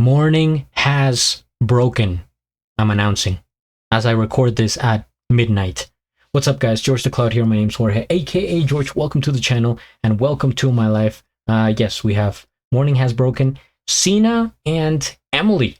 morning has broken. I'm announcing as I record this at midnight. What's up, guys? GeorgeTheCloud here. My name's Jorge, aka George. Welcome to the channel and welcome to my life. Yes, we have Morning Has Broken, Sina and Emily,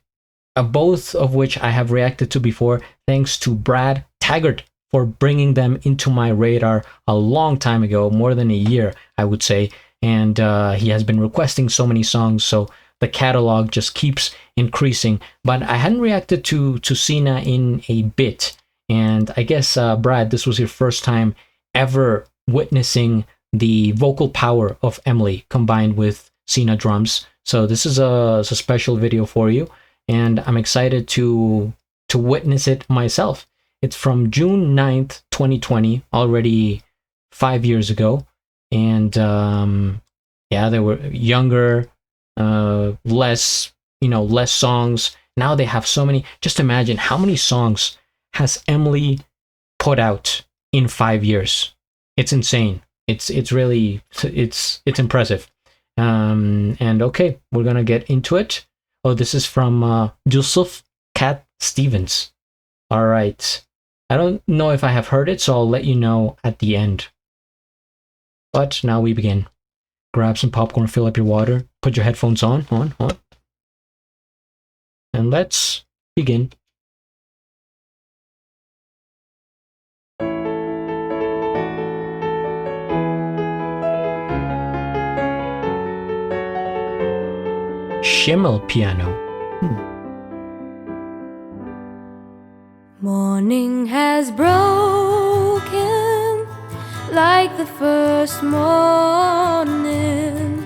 both of which I have reacted to before, thanks to Brad Taggart for bringing them into my radar a long time ago, more than a year, I would say. And he has been requesting so many songs, so the catalog just keeps increasing. But I hadn't reacted to Sina in a bit. And I guess, Brad, this was your first time ever witnessing the vocal power of Emily combined with Sina drums. So this is a special video for you, and I'm excited to witness it myself. It's from June 9th, 2020, already 5 years ago. And yeah, they were younger, less songs. Now they have so many. Just imagine how many songs has Emily put out in 5 years. It's insane. It's really impressive. And okay, we're gonna get into it. Oh, this is from Joseph Cat Stevens. All right, I don't know if I have heard it, so I'll let you know at the end. But now we begin. Grab some popcorn, fill up your water, put your headphones on, and let's begin. Schimmel piano. Morning has broken like the first morning.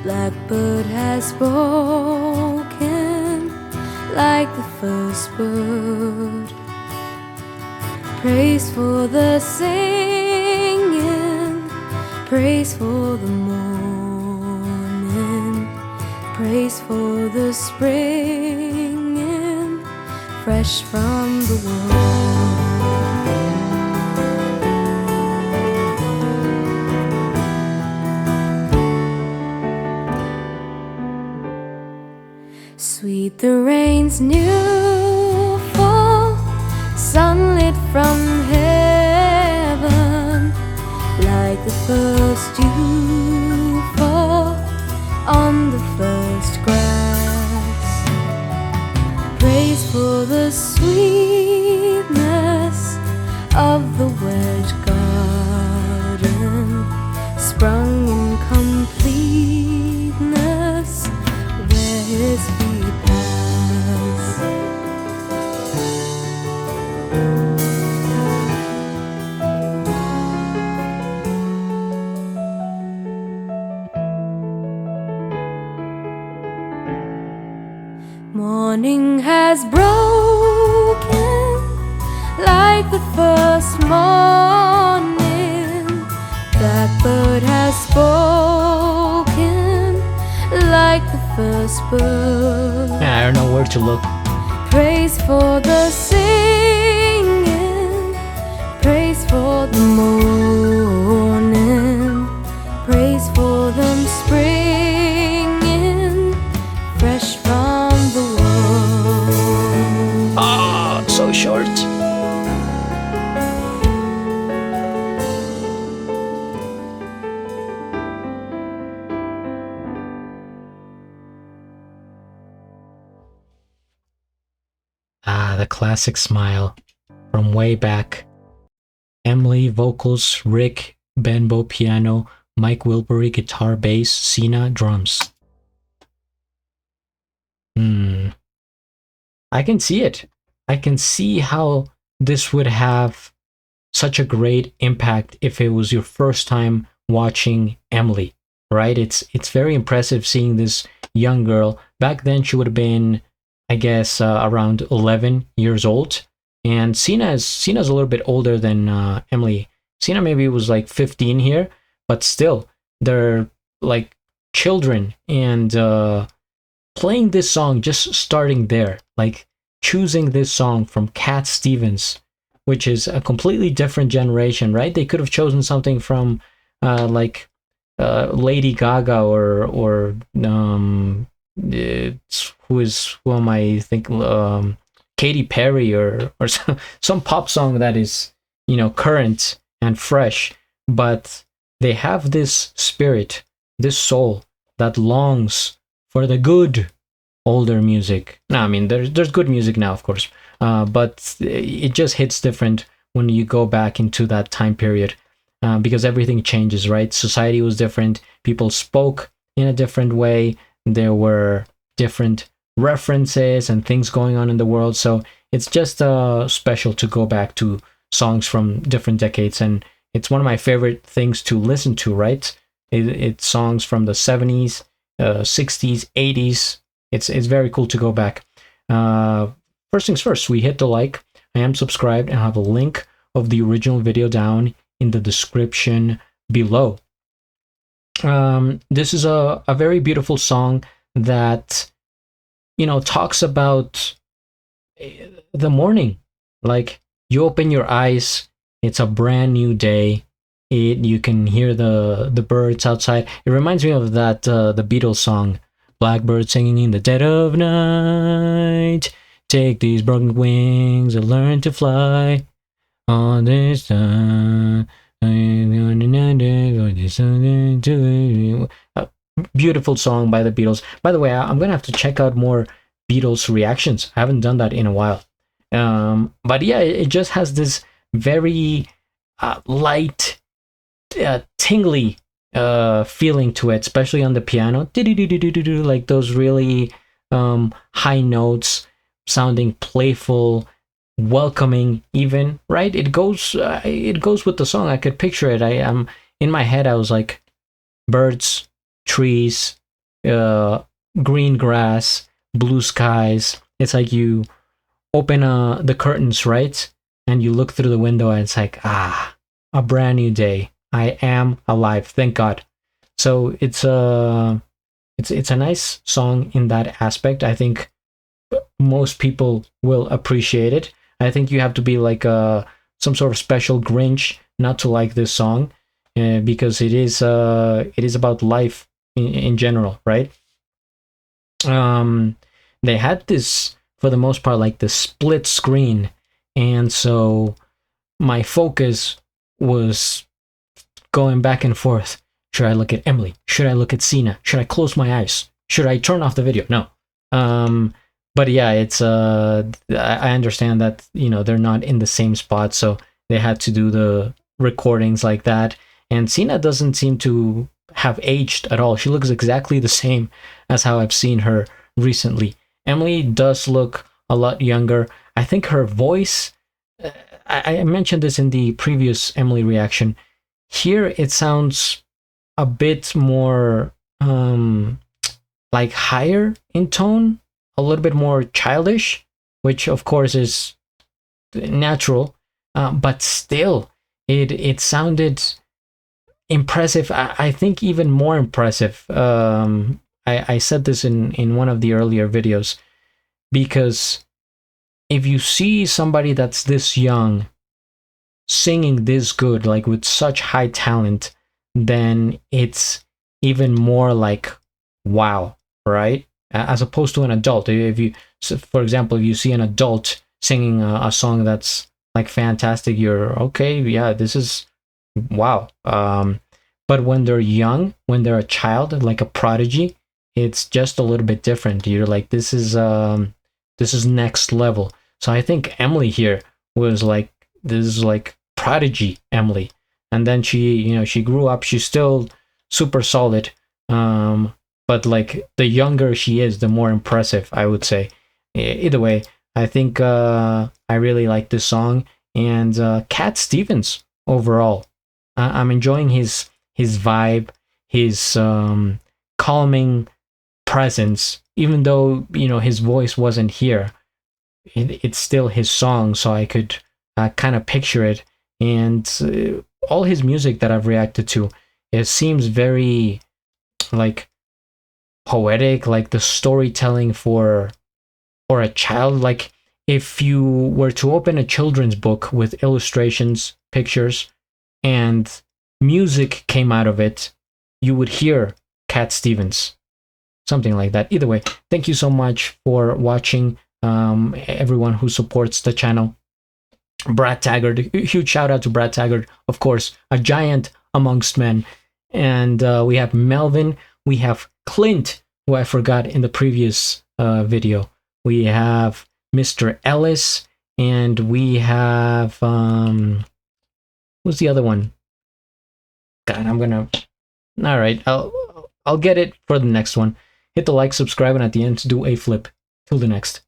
Blackbird has spoken like the first bird. Praise for the singing, praise for the morning, praise for the springing, fresh from the world. Sweet the rain's new fall, sunlit from heaven, like the first dew fall on the first grass. Praise for the sweetness of the wet garden, sprung in completeness where his feet pass. Morning has broken like the first morning. Blackbird has spoken like the first bird. Yeah, I don't know where to look. Praise for the singing, praise for the morning, praise for them springing fresh from the world. Ah, so short. Ah, the classic smile from way back. Emily vocals, Rick Benbow piano, Mike Wilbury guitar, bass, Sina drums. I can see it. I can see how this would have such a great impact if it was your first time watching Emily, right? It's very impressive seeing this young girl. Back then she would have been, I guess, around 11 years old. And Sina's a little bit older than Emily. Sina maybe was like 15 here, but still, they're like children. And playing this song, just starting there, like choosing this song from Cat Stevens, which is a completely different generation, right? They could have chosen something from like Lady Gaga or who am I think Katy Perry or some pop song that is, you know, current and fresh, but they have this spirit, this soul that longs for the good older music. No, I mean there's good music now, of course, but it just hits different when you go back into that time period, because everything changes, right? Society was different. People spoke in a different way. There were different references and things going on in the world. So it's just special to go back to songs from different decades, and it's one of my favorite things to listen to, right? It's songs from the 70s, 60s, 80s. It's very cool to go back. First things first, we hit the like. I am subscribed and I have a link of the original video down in the description below. This is a very beautiful song that, you know, talks about the morning. Like, you open your eyes, it's a brand new day. You can hear the birds outside. It reminds me of that the Beatles song, Blackbird singing in the dead of night. Take these broken wings and learn to fly on this time. Beautiful song by the Beatles. By the way, I'm gonna have to check out more Beatles reactions. I haven't done that in a while. But yeah, it just has this very light, tingly feeling to it, especially on the piano. Like those really high notes, sounding playful, welcoming, even, right? It goes with the song. I could picture it. I am in my head. I was like, birds, trees, green grass, blue skies. It's like you open the curtains, right? And you look through the window and it's like, a brand new day. I am alive. Thank God. So it's a nice song in that aspect. I think most people will appreciate it. I think you have to be like some sort of special Grinch not to like this song, because it is about life in general, right? They had this, for the most part, like the split screen, and so my focus was going back and forth. Should I look at Emily? Should I look at Sina? Should I close my eyes? Should I turn off the video? No. But yeah, it's I understand that, you know, they're not in the same spot, so they had to do the recordings like that. And Sina doesn't seem to have aged at all. She looks exactly the same as how I've seen her recently. Emily does look a lot younger. I think her voice, I mentioned this in the previous Emily reaction. Here it sounds a bit more like higher in tone, a little bit more childish, which of course is natural, but still it sounded impressive. I think even more impressive. I said this in one of the earlier videos, because if you see somebody that's this young singing this good, like with such high talent, then it's even more like, wow, right? As opposed to an adult. If you, for example, if you see an adult singing a song that's like fantastic, you're okay, yeah, this is wow. But when they're young, when they're a child, like a prodigy, it's just a little bit different. You're like, this is next level. So I think Emily here was like, this is like prodigy Emily. And then she, you know, she grew up, she's still super solid. But like the younger she is, the more impressive, I would say. Either way, I think I really like this song. And Cat Stevens overall, I'm enjoying his vibe, his calming presence. Even though, you know, his voice wasn't here, it's still his song, so I could kind of picture it. And all his music that I've reacted to, it seems very like poetic, like the storytelling for a child. Like if you were to open a children's book with illustrations, pictures, and music came out of it, you would hear Cat Stevens. something like that. Either way, thank you so much for watching. Everyone who supports the channel. Brad Taggart, huge shout out to Brad Taggart, of course, a giant amongst men. And we have Melvin, we have Clint, who I forgot in the previous video. We have Mr. Ellis, and we have who's the other one? God, I'm gonna. All right, I'll get it for the next one. Hit the like, subscribe, and at the end do a flip. Till the next.